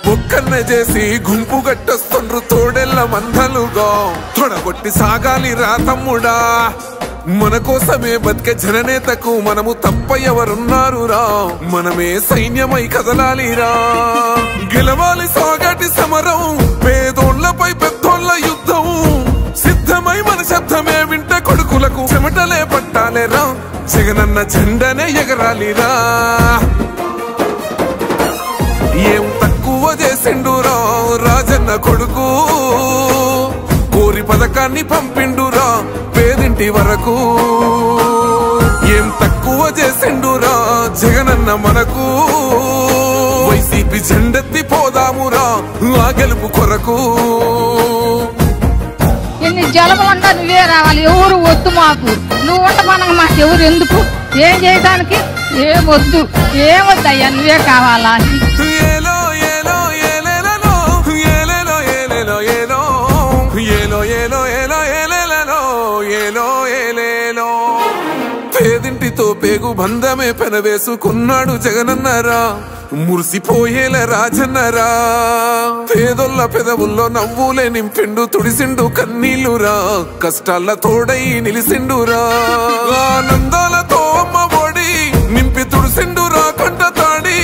ఒక్కన్నే చేసి గుంపు గట్టొస్తుండ్రు తోడెల్ల మందలుగా తొడగొట్టి సాగాలి రా తమ్ముడా మన కోసమే బతికే జననేతకు మనము తప్ప ఎవరున్నారు రా మనమే సైన్యమై కదలాలిరా గెలవాలి సాగటి సమరం పేదోళ్లపై పెద్దోళ్ల యుద్ధం సిద్ధమై మన శబ్దమే వింటే కొడుకులకు చెమటలే పట్టాలేరా జగనన్న జెండనే ఎగరాలిరా ఏం తక్కువ చేసిండురా రాజన్న కొడుకు కోరి పథకాన్ని పంపిండురా పేదింటి వరకు ఏం తక్కువ చేసిండురా జగనన్న మనకు వైసీపీ జెండెత్తి పోదామురా ఆ గెలుపు కొరకు ఎన్ని జలములంతా నువ్వే రావాలి ఎవరు వద్దు మాకు నువ్వు ఉండమనగా మాకు ఎవరు ఎందుకు ఏం చేయడానికి ఏమొద్దు ఏమొద్దయ్యా నువ్వే కావాలా పేదింటితో పేగు బంధమే పెనవేసుకున్నాడు జగనన్నరా మురిసిపోయేల రాజన్నరా పేదొల్ల పెదవుల్లో నవ్వులే నింపిండు తుడిసిండు కన్నీళ్లురా కష్టాల తోడై నిలిసిండురా ఆనందాలతో అమ్మ ఒడి నింపి తుడిసిండురా కంట తాడి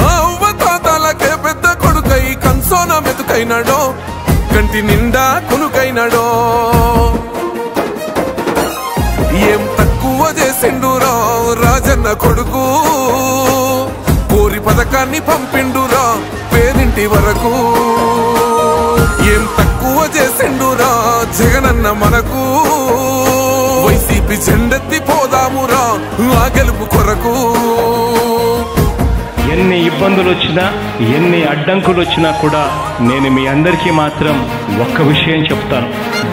అవ్వ తాతాలకే పెద్ద కొడుకై కంసోన మెతుకైనాడో కంటి నిండా కొనుకైనాడో ఏం తక్కువ చేసిండురా రాజన్న కొడుకు కోరి పథకాన్ని పంపిండురా పేదింటి వరకు ఏం తక్కువ చేసిండురా జగనన్న మనకు వైసీపీ జెండెత్తి పోదామురా ఆ గెలుపు కొరకు ఎన్ని ఇబ్బందులు వచ్చినా ఎన్ని అడ్డంకులు వచ్చినా కూడా నేను మీ అందరికీ మాత్రం ఒక్క విషయం చెప్తాను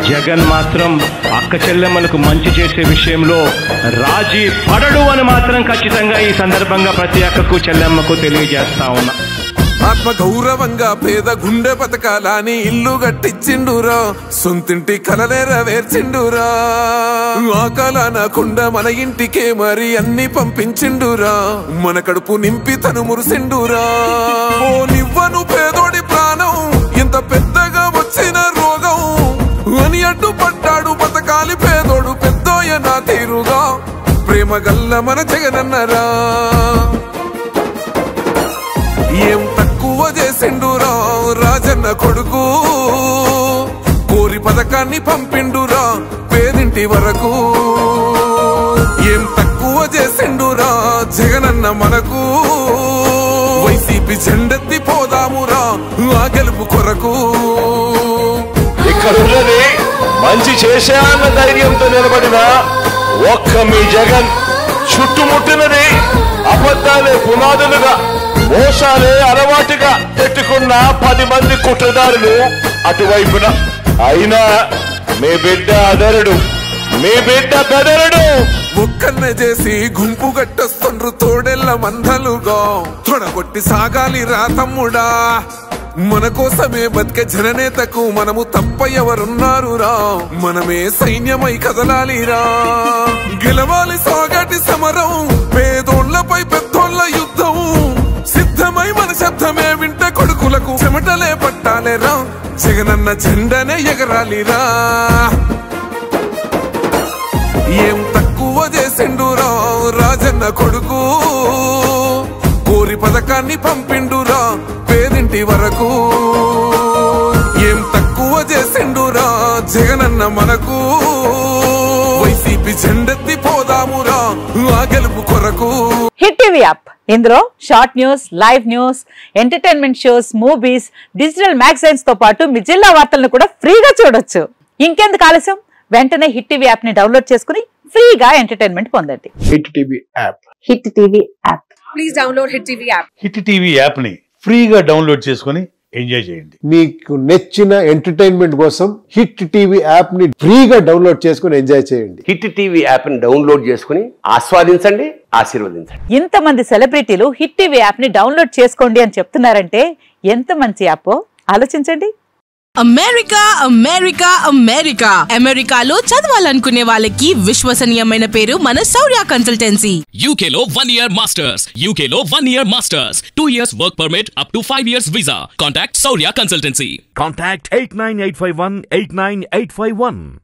జగన్ మాత్రం అక్క చెల్లెమ్మలకు మంచి చేసే విషయంలో రాజీ పడడు అని మాత్రం ఖచ్చితంగా ఈ సందర్భంగా ప్రతి అక్కకు చెల్లెమ్మకు తెలియజేస్తా ఉన్నా ఆత్మ గౌరవంగా పేద గుండె బతకాలని ఇల్లు గట్టించిండురా సొంతింటి కలలేరా వేర్చిండురా ఆకలనకుండా మన ఇంటికే మరి అన్ని పంపించిండురా మన కడుపు నింపి తను మురిసిండురా ఓ నివ్వను పేదోడి ప్రాణం ఎంత పెద్దగా వచ్చిన రోగం అని అడ్డుపడ్డాడు బతకాలి పేదోడు పెద్దోయ నా తీరుగా ప్రేమ గల్ల మన జగనన్నరా ఏం తక్కువ చేసిండురా రాజన్న కొడుకు కోరి పథకాన్ని పంపిండురా పేదింటి వరకు ఏం తక్కువ చేసిండురా జగనన్న మనకు వైసీపీ జెండెత్తి పోదామురా ఆ గెలుపు కొరకు ఇక్కడ ఉన్నది మంచి చేసే అన్న ధైర్యంతో నిలబడిన ఒక్క మీ జగన్ చుట్టుముట్టినది అబద్ధాలే పునాదులుగా మోసాలే అలవాటుగా పెట్టుకున్న 10 మంది కుట్రదారులు అటువైపున అయినా మీ బిడ్డ అదరుడు మీ బిడ్డ బెదరుడు ఒక్కన్నే చేసి గుంపు గట్టొస్తుండ్రు తోడెల్ల మందలుగా తొడగొట్టి సాగాలి రా తమ్ముడా మన కోసమే బతికే జననేతకు మనము తప్ప ఎవరున్నారు రా మనమే సైన్యమై కదలాలిరా గెలవాలి సాగటి సమరం పేదోళ్లపై పెద్దోళ్ల యుద్ధం సిద్ధమై మన శబ్దమే వింటే కొడుకులకు చెమటలే పట్టాలేరా జగనన్న జెండనే ఎగరాలిరా ఏం తక్కువ చేసిండురా రాజన్న కొడుకు కోరి పథకాన్ని పంపిండురా పేదింటి వరకు ఏం తక్కువ చేసిండురా జగనన్న మనకు వైసీపీ జెండెత్తి పోదామురా ఆ గెలుపు కొరకు హిట్ టీవీ యాప్ ఇందులో short news live news entertainment shows movies digital magazines తో పాటు మీ జిల్లా వార్తలను కూడా ఫ్రీగా చూడొచ్చు ఇంకెందుకు ఆలస్యం వెంటనే హిట్ టీవీ యాప్ ని డౌన్లోడ్ చేసుకుని ఫ్రీగా ఎంటర్టైన్మెంట్ పొందండి hit TV app hit TV app please download hit TV app hit TV app ని ఫ్రీగా డౌన్లోడ్ చేసుకుని ఎంజాయ్ చేయండి. మీకు నచ్చిన ఎంటర్టైన్మెంట్ కోసం హిట్ టీవీ యాప్ ని ఫ్రీగా డౌన్లోడ్ చేసుకుని ఎంజాయ్ చేయండి. హిట్ టీవీ యాప్ ని డౌన్లోడ్ చేసుకుని ఆస్వాదించండి, ఆశీర్వదించండి. ఇంతమంది సెలబ్రిటీలు హిట్ టీవీ యాప్ ని డౌన్లోడ్ చేసుకోండి అని చెప్తున్నారంటే ఎంత మంచి యాప్ ఆలోచించండి. అమెరికా అమెరికా అమెరికా అమెరికాలో చదవాలనుకునే వాళ్ళకి విశ్వసనీయమైన పేరు మన శౌర్య కన్సల్టెన్సీ. UK లో 1 year masters, UK లో 1 year masters, 2 years work permit up to 5 years visa. Contact Shaurya Consultancy. Contact 89851 89851.